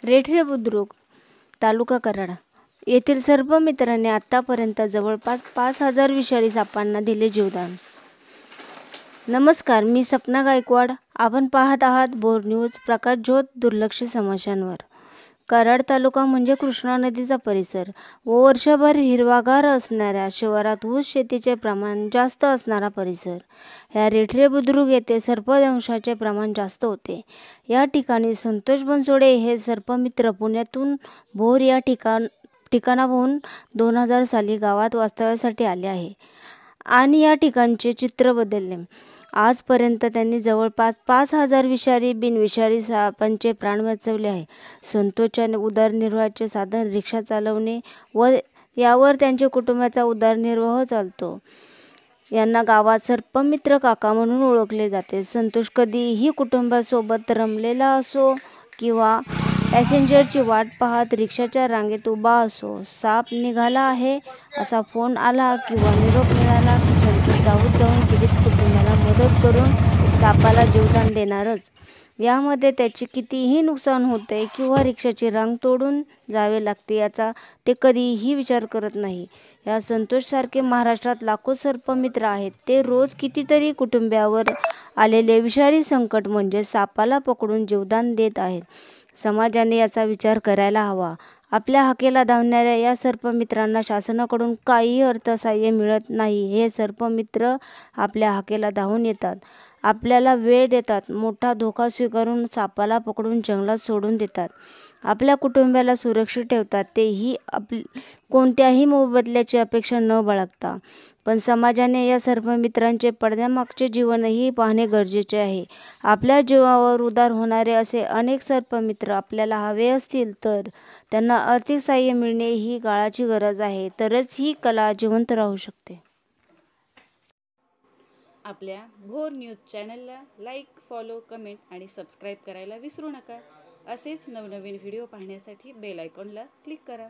रेठरे बुद्रुक, तालुका कराड येथील सर्प मित्रांनी आतापर्यंत जवळपास 5,000 विषारी सापांना दिले जीवदान। नमस्कार, मी सपना गायकवाड। आपण पाहत आहात बोर न्यूज, प्रकाश ज्योत दुर्लक्षित समस्यांवर। कराड तालुका म्हणजे कृष्णा नदीचा परिसर व वर्षभर हिरवागार असणाऱ्या शिवारात ऊस शेतीचे प्रमाण जास्त असणारा परिसर। या रेठरे बुद्रुक येथे सर्पदंशाचे प्रमाण जास्त होते। या ठिकाणी संतोष बनसोडे हे सर्पमित्र पुण्यातून भोर या ठिकाणाहून 2000 साली गावात वास्तव्यासाठी आले आहे आणि या ठिकाणचे चित्र बदलले। आजपर्यंत त्यांनी जवळपास 5,000 विषारी बिनविषारी सापांचे प्राण वाचवले आहे। संतोषचे उदरनिर्वाहाचे साधन रिक्षा चालवणे व यावर त्यांच्या कुटुंबाचा उदरनिर्वाह चालतो। यांना गावात सर्पमित्र काका म्हणून ओळखले जाते। संतोष कधीही कुटुंबासोबत रमलेला असो किंवा पॅसेंजरची वाट पाहत रिक्षाच्या रांगेत उभा असो, साप निघाला आहे असा फोन आला किंवा निरोप मिळाला की संतोष धावत जाऊन पीडित कुटुंबाला मदत करून सापाला जीवदान देणारच। यामध्ये त्याचे कितीही नुकसान होते किंवा रिक्षाची रांग तोडून जावे लागते याचा ते कधीही विचार करत नाही। या संतोषसारखे महाराष्ट्रात लाखो सर्पमित्र आहेत। ते रोज कितीतरी कुटुंबावर आलेले विषारी संकट म्हणजे सापाला पकडून जीवदान देत आहेत। समाजाने याचा विचार करायला हवा। आपल्या हाकेला धावणाऱ्या या सर्पमित्रांना शासनाकडून काही अर्थसहाय्य मिळत नाही। हे सर्पमित्र आपल्या हाकेला धावून येतात, आपल्याला वेळ देतात, मोठा धोका स्वीकारून सापाला पकडून जंगलात सोडून देतात, आपल्या कुटुंबाला सुरक्षित ठेवतात, तेही कोणत्याही मोबदल्याची अपेक्षा न बाळगता। पण समाजाने या सर्पमित्रांचे पडद्यामागचे जीवनही पाहणे गरजेचे आहे। आपल्या जीवावर उदार होणारे असे अनेक सर्पमित्र आपल्याला हवे असतील तर त्यांना आर्थिक सहाय्य मिळणे ही काळाची गरज आहे, तरच ही कला जिवंत राहू शकते। आपल्या भोर न्यूज चॅनलला लाईक, फॉलो, कमेंट आणि सबस्क्राईब करायला विसरू नका। असेच नवनवीन व्हिडिओ पाहण्यासाठी बेल आयकॉनला क्लिक करा।